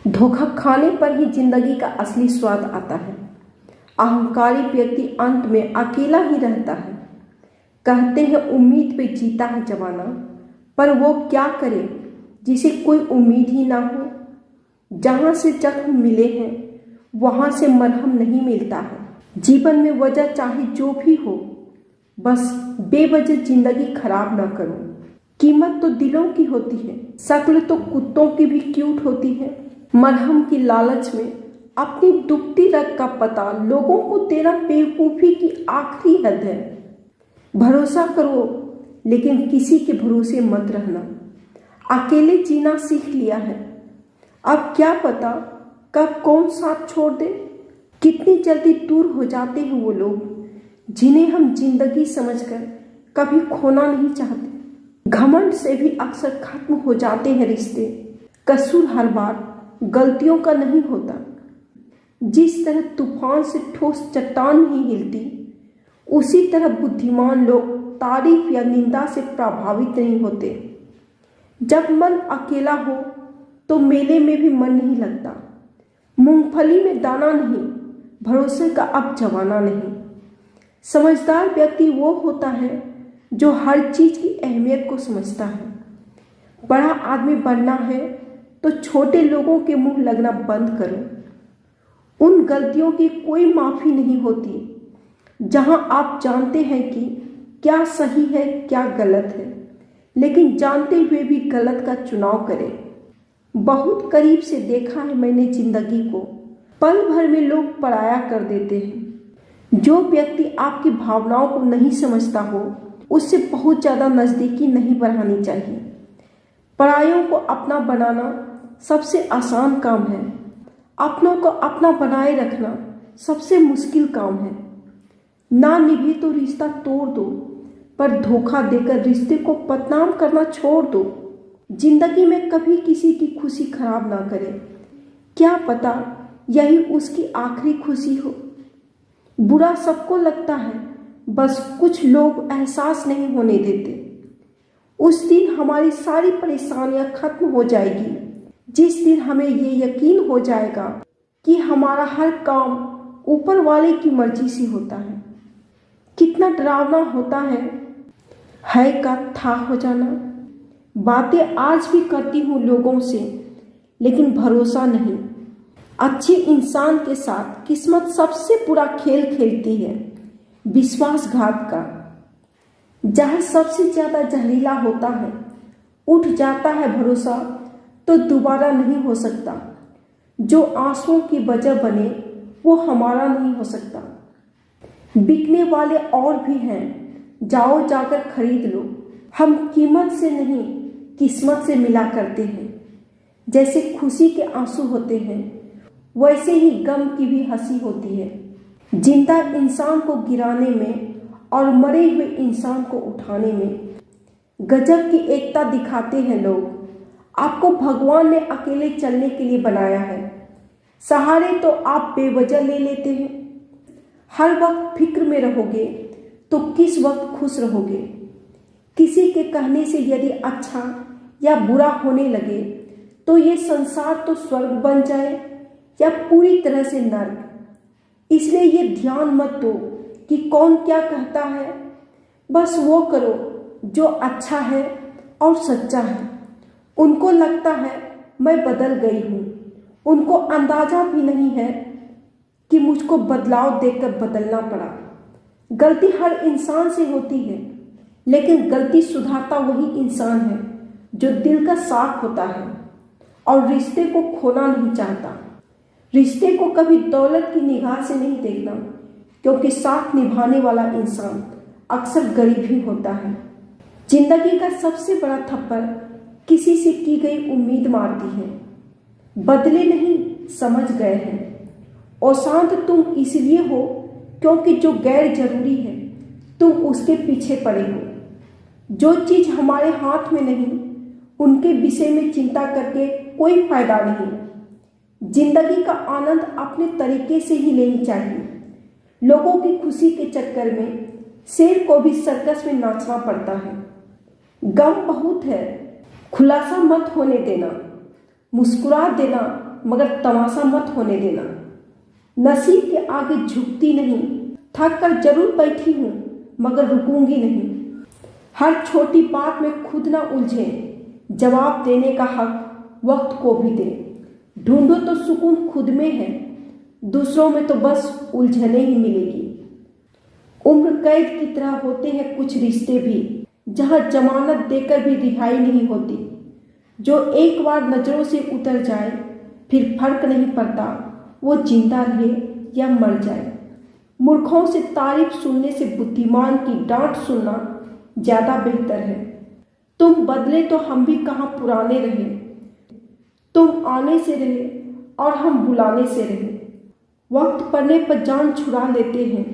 धोखा खाने पर ही जिंदगी का असली स्वाद आता है। अहंकारी व्यक्ति अंत में अकेला ही रहता है। कहते हैं उम्मीद पे जीता है जमाना, पर वो क्या करे जिसे कोई उम्मीद ही ना हो। जहाँ से जख्म मिले हैं वहाँ से मरहम नहीं मिलता है। जीवन में वजह चाहे जो भी हो, बस बेवजह जिंदगी खराब ना करो। कीमत तो दिलों की होती है, शक्ल तो कुत्तों की भी क्यूट होती है। मरहम की लालच में अपनी दुखती रग का पता लोगों को देना बेवकूफ़ी की आखिरी हद है। भरोसा करो लेकिन किसी के भरोसे मत रहना। अकेले जीना सीख लिया है, अब क्या पता कब कौन साथ छोड़ दे। कितनी जल्दी दूर हो जाते हैं वो लोग जिन्हें हम जिंदगी समझकर कभी खोना नहीं चाहते। घमंड से भी अक्सर खत्म हो जाते हैं रिश्ते। कसूर हर बार गलतियों का नहीं होता। जिस तरह तूफान से ठोस चट्टान नहीं हिलती, उसी तरह बुद्धिमान लोग तारीफ या निंदा से प्रभावित नहीं होते। जब मन अकेला हो तो मेले में भी मन नहीं लगता। मूंगफली में दाना नहीं, भरोसे का अब जमाना नहीं। समझदार व्यक्ति वो होता है जो हर चीज की अहमियत को समझता है। बड़ा आदमी बनना है तो छोटे लोगों के मुंह लगना बंद करो। उन गलतियों की कोई माफ़ी नहीं होती जहां आप जानते हैं कि क्या सही है क्या गलत है, लेकिन जानते हुए भी गलत का चुनाव करें। बहुत करीब से देखा है मैंने जिंदगी को, पल भर में लोग पराया कर देते हैं। जो व्यक्ति आपकी भावनाओं को नहीं समझता हो, उससे बहुत ज़्यादा नज़दीकी नहीं बढ़ानी चाहिए। परायों को अपना बनाना सबसे आसान काम है, अपनों को अपना बनाए रखना सबसे मुश्किल काम है। ना निभे तो रिश्ता तोड़ दो, पर धोखा देकर रिश्ते को बदनाम करना छोड़ दो। जिंदगी में कभी किसी की खुशी खराब ना करें, क्या पता यही उसकी आखिरी खुशी हो। बुरा सबको लगता है, बस कुछ लोग एहसास नहीं होने देते। उस दिन हमारी सारी परेशानियां खत्म हो जाएगी जिस दिन हमें ये यकीन हो जाएगा कि हमारा हर काम ऊपर वाले की मर्जी से होता है। कितना डरावना होता है का था हो जाना। बातें आज भी करती हूँ लोगों से, लेकिन भरोसा नहीं। अच्छे इंसान के साथ किस्मत सबसे बुरा खेल खेलती है, विश्वासघात का। जहाँ सबसे ज्यादा जहरीला होता है, उठ जाता है भरोसा तो दोबारा नहीं हो सकता। जो आंसुओं की वजह बने वो हमारा नहीं हो सकता। बिकने वाले और भी हैं, जाओ जाकर खरीद लो। हम कीमत से नहीं किस्मत से मिला करते हैं। जैसे खुशी के आंसू होते हैं, वैसे ही गम की भी हंसी होती है। जिंदा इंसान को गिराने में और मरे हुए इंसान को उठाने में गजब की एकता दिखाते हैं लोग। आपको भगवान ने अकेले चलने के लिए बनाया है, सहारे तो आप बेवजह ले लेते हैं। हर वक्त फिक्र में रहोगे तो किस वक्त खुश रहोगे। किसी के कहने से यदि अच्छा या बुरा होने लगे तो ये संसार तो स्वर्ग बन जाए या पूरी तरह से नर्क। इसलिए ये ध्यान मत दो कि कौन क्या कहता है, बस वो करो जो अच्छा है और सच्चा है। उनको लगता है मैं बदल गई हूँ, उनको अंदाजा भी नहीं है कि मुझको बदलाव देखकर बदलना पड़ा। गलती हर इंसान से होती है, लेकिन गलती सुधारता वही इंसान है जो दिल का साफ होता है और रिश्ते को खोना नहीं चाहता। रिश्ते को कभी दौलत की निगाह से नहीं देखना, क्योंकि साथ निभाने वाला इंसान अक्सर गरीब ही होता है। जिंदगी का सबसे बड़ा थप्पड़ किसी से की गई उम्मीद मारती है। बदले नहीं, समझ गए हैं। और शांत तुम इसलिए हो क्योंकि जो गैर जरूरी है तुम उसके पीछे पड़े हो। जो चीज हमारे हाथ में नहीं, उनके विषय में चिंता करके कोई फायदा नहीं। जिंदगी का आनंद अपने तरीके से ही लेनी चाहिए। लोगों की खुशी के चक्कर में शेर को भी सर्कस में नाचना पड़ता है। गम बहुत है, खुलासा मत होने देना। मुस्कुरा देना मगर तमाशा मत होने देना। नसीब के आगे झुकती नहीं, थक कर जरूर बैठी हूँ मगर रुकूंगी नहीं। हर छोटी बात में खुद ना उलझे, जवाब देने का हक वक्त को भी दे। ढूंढो तो सुकून खुद में है, दूसरों में तो बस उलझने ही मिलेगी। उम्र कैद की तरह होते हैं कुछ रिश्ते भी, जहां जमानत देकर भी रिहाई नहीं होती। जो एक बार नजरों से उतर जाए फिर फर्क नहीं पड़ता वो जिंदा रहे या मर जाए। मूर्खों से तारीफ सुनने से बुद्धिमान की डांट सुनना ज्यादा बेहतर है। तुम बदले तो हम भी कहाँ पुराने रहे। तुम आने से रहे और हम बुलाने से रहे। वक्त पड़ने पर जान छुड़ा लेते हैं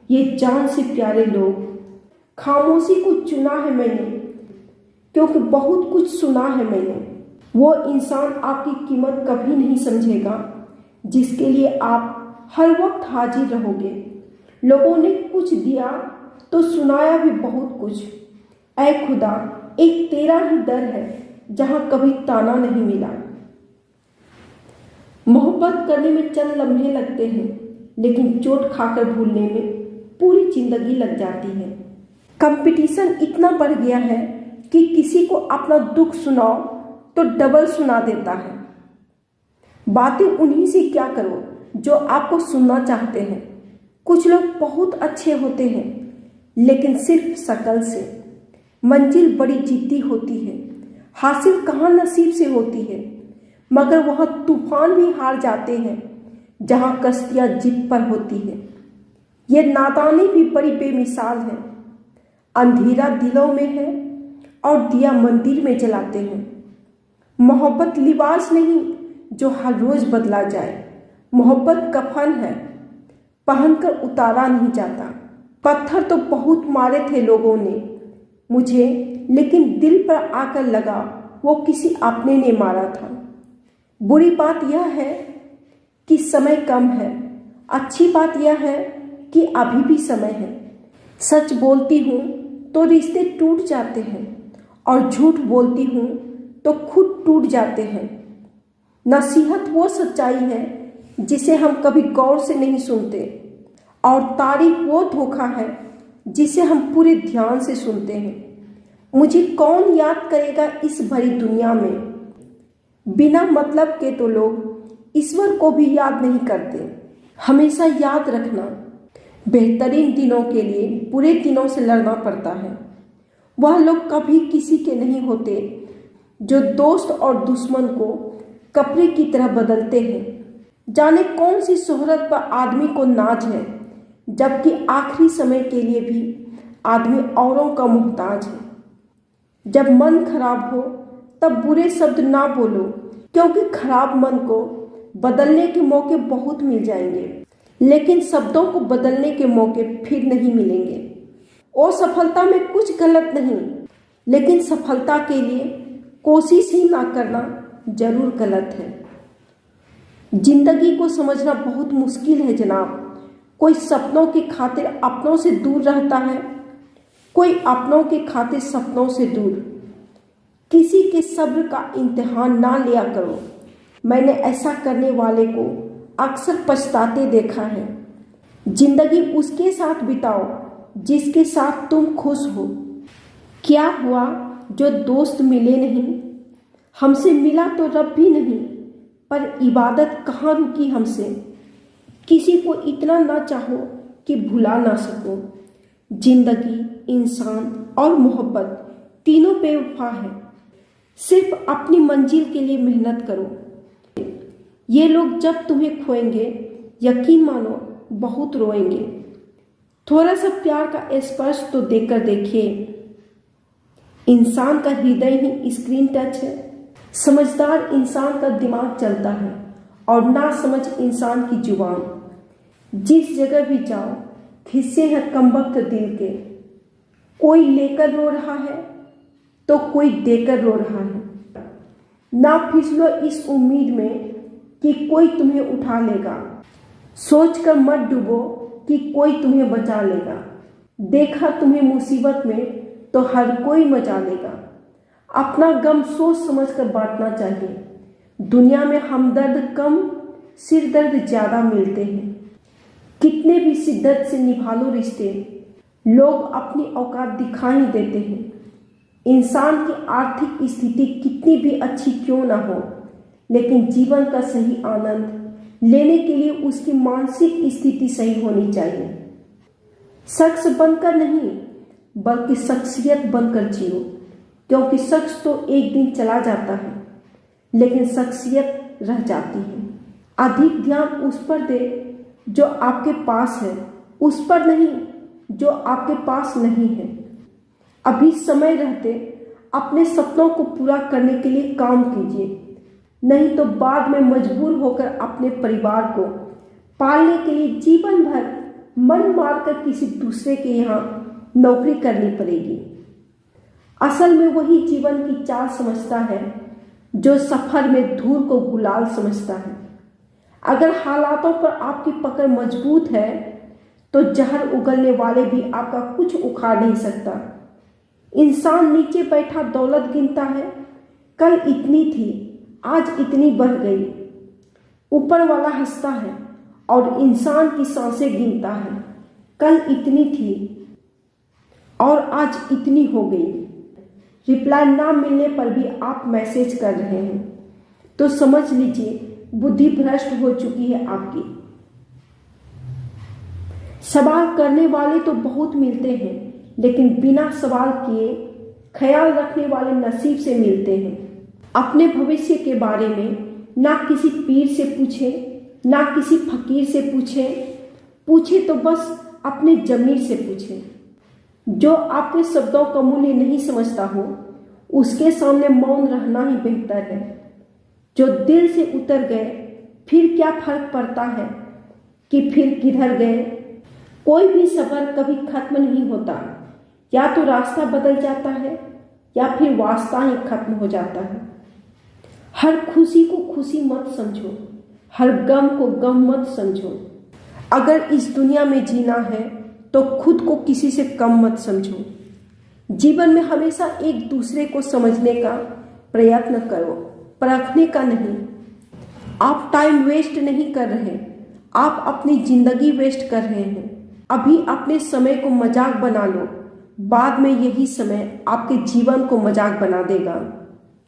ये जान से प्यारे लोग। खामोशी को चुना है मैंने क्योंकि बहुत कुछ सुना है मैंने। वो इंसान आपकी कीमत कभी नहीं समझेगा जिसके लिए आप हर वक्त हाजिर रहोगे। लोगों ने कुछ दिया तो सुनाया भी बहुत कुछ। ऐ खुदा, एक तेरा ही दर है जहां कभी ताना नहीं मिला। मोहब्बत करने में चंद लम्हे लगते हैं, लेकिन चोट खाकर भूलने में पूरी जिंदगी लग जाती है। कंपटीशन इतना बढ़ गया है कि किसी को अपना दुख सुनाओ तो डबल सुना देता है। बातें उन्हीं से क्या करो जो आपको सुनना चाहते हैं। कुछ लोग बहुत अच्छे होते हैं लेकिन सिर्फ शक्ल से। मंजिल बड़ी जिद्दी होती है, हासिल कहाँ नसीब से होती है, मगर वहाँ तूफान भी हार जाते हैं जहाँ कश्तियाँ जिद पर होती है। ये नादानी भी बड़ी बेमिसाल है। अंधेरा दिलों में है और दिया मंदिर में जलाते हैं। मोहब्बत लिबास नहीं जो हर रोज बदला जाए। मोहब्बत कफन है, पहनकर उतारा नहीं जाता। पत्थर तो बहुत मारे थे लोगों ने मुझे, लेकिन दिल पर आकर लगा वो किसी अपने ने मारा था। बुरी बात यह है कि समय कम है, अच्छी बात यह है कि अभी भी समय है। सच बोलती हूँ तो रिश्ते टूट जाते हैं और झूठ बोलती हूँ तो खुद टूट जाते हैं। नसीहत वो सच्चाई है जिसे हम कभी गौर से नहीं सुनते, और तारीफ वो धोखा है जिसे हम पूरे ध्यान से सुनते हैं। मुझे कौन याद करेगा इस भरी दुनिया में। बिना मतलब के तो लोग ईश्वर को भी याद नहीं करते। हमेशा याद रखना, बेहतरीन दिनों के लिए बुरे दिनों से लड़ना पड़ता है। वह लोग कभी किसी के नहीं होते जो दोस्त और दुश्मन को कपड़े की तरह बदलते हैं। जाने कौन सी शोहरत पर आदमी को नाज है, जबकि आखिरी समय के लिए भी आदमी औरों का मोहताज है। जब मन खराब हो तब बुरे शब्द ना बोलो, क्योंकि खराब मन को बदलने के मौके बहुत मिल जाएंगे, लेकिन शब्दों को बदलने के मौके फिर नहीं मिलेंगे। असफलता में कुछ गलत नहीं, लेकिन सफलता के लिए कोशिश ही ना करना जरूर गलत है। जिंदगी को समझना बहुत मुश्किल है जनाब। कोई सपनों की खातिर अपनों से दूर रहता है, कोई अपनों के खातिर सपनों से दूर। किसी के सब्र का इम्तिहान ना लिया करो। मैंने ऐसा करने वाले को अक्सर पछताते देखा है। जिंदगी उसके साथ बिताओ जिसके साथ तुम खुश हो। क्या हुआ जो दोस्त मिले नहीं, हमसे मिला तो रब भी नहीं, पर इबादत कहाँ रुकी हमसे। किसी को इतना ना चाहो कि भुला ना सको। जिंदगी, इंसान और मोहब्बत तीनों बेवफा है। सिर्फ अपनी मंजिल के लिए मेहनत करो। ये लोग जब तुम्हें खोएंगे यकीन मानो बहुत रोएंगे। थोड़ा सा प्यार का स्पर्श तो देकर देखिए। इंसान का हृदय ही स्क्रीन टच है। समझदार इंसान का दिमाग चलता है और ना समझ इंसान की जुबान। जिस जगह भी जाओ हिस्से हैं कमबख्त दिल के। कोई लेकर रो रहा है तो कोई देकर रो रहा है। ना फिसलो इस उम्मीद में कि कोई तुम्हें उठा लेगा। सोचकर मत डूबो कि कोई तुम्हें बचा लेगा। देखा तुम्हें मुसीबत में तो हर कोई मचा लेगा। अपना गम सोच समझकर बांटना चाहिए। दुनिया में हमदर्द कम, सिर दर्द ज्यादा मिलते हैं। कितने भी शिद्दत से निभा लो रिश्ते, लोग अपनी औकात दिखा ही देते हैं। इंसान की आर्थिक स्थिति कितनी भी अच्छी क्यों ना हो, लेकिन जीवन का सही आनंद लेने के लिए उसकी मानसिक स्थिति सही होनी चाहिए। शख्स बनकर नहीं, बल्कि शख्सियत बनकर जियो, क्योंकि शख्स तो एक दिन चला जाता है, लेकिन शख्सियत रह जाती है। अधिक ध्यान उस पर दे जो आपके पास है, उस पर नहीं जो आपके पास नहीं है। अभी समय रहते अपने सपनों को पूरा करने के लिए काम कीजिए, नहीं तो बाद में मजबूर होकर अपने परिवार को पालने के लिए जीवन भर मन मारकर किसी दूसरे के यहाँ नौकरी करनी पड़ेगी। असल में वही जीवन की चाल समझता है जो सफर में धूल को गुलाल समझता है। अगर हालातों पर आपकी पकड़ मजबूत है तो जहर उगलने वाले भी आपका कुछ उखाड़ नहीं सकता। इंसान नीचे बैठा दौलत गिनता है, कल इतनी थी, आज इतनी बढ़ गई। ऊपर वाला हंसता है और इंसान की सांसें गिनता है, कल इतनी थी और आज इतनी हो गई। रिप्लाई ना मिलने पर भी आप मैसेज कर रहे हैं तो समझ लीजिए बुद्धि भ्रष्ट हो चुकी है आपकी। सवाल करने वाले तो बहुत मिलते हैं, लेकिन बिना सवाल किए ख्याल रखने वाले नसीब से मिलते हैं। अपने भविष्य के बारे में ना किसी पीर से पूछे, ना किसी फकीर से पूछे तो बस अपने जमीर से पूछे। जो आपके शब्दों का मूल्य नहीं समझता हो, उसके सामने मौन रहना ही बेहतर है। जो दिल से उतर गए फिर क्या फर्क पड़ता है कि फिर किधर गए। कोई भी सफर कभी खत्म नहीं होता, या तो रास्ता बदल जाता है या फिर वास्ता ही खत्म हो जाता है। हर खुशी को खुशी मत समझो, हर गम को गम मत समझो। अगर इस दुनिया में जीना है तो खुद को किसी से कम मत समझो। जीवन में हमेशा एक दूसरे को समझने का प्रयत्न करो, परखने का नहीं। आप टाइम वेस्ट नहीं कर रहे, आप अपनी जिंदगी वेस्ट कर रहे हैं। अभी अपने समय को मजाक बना लो, बाद में यही समय आपके जीवन को मजाक बना देगा।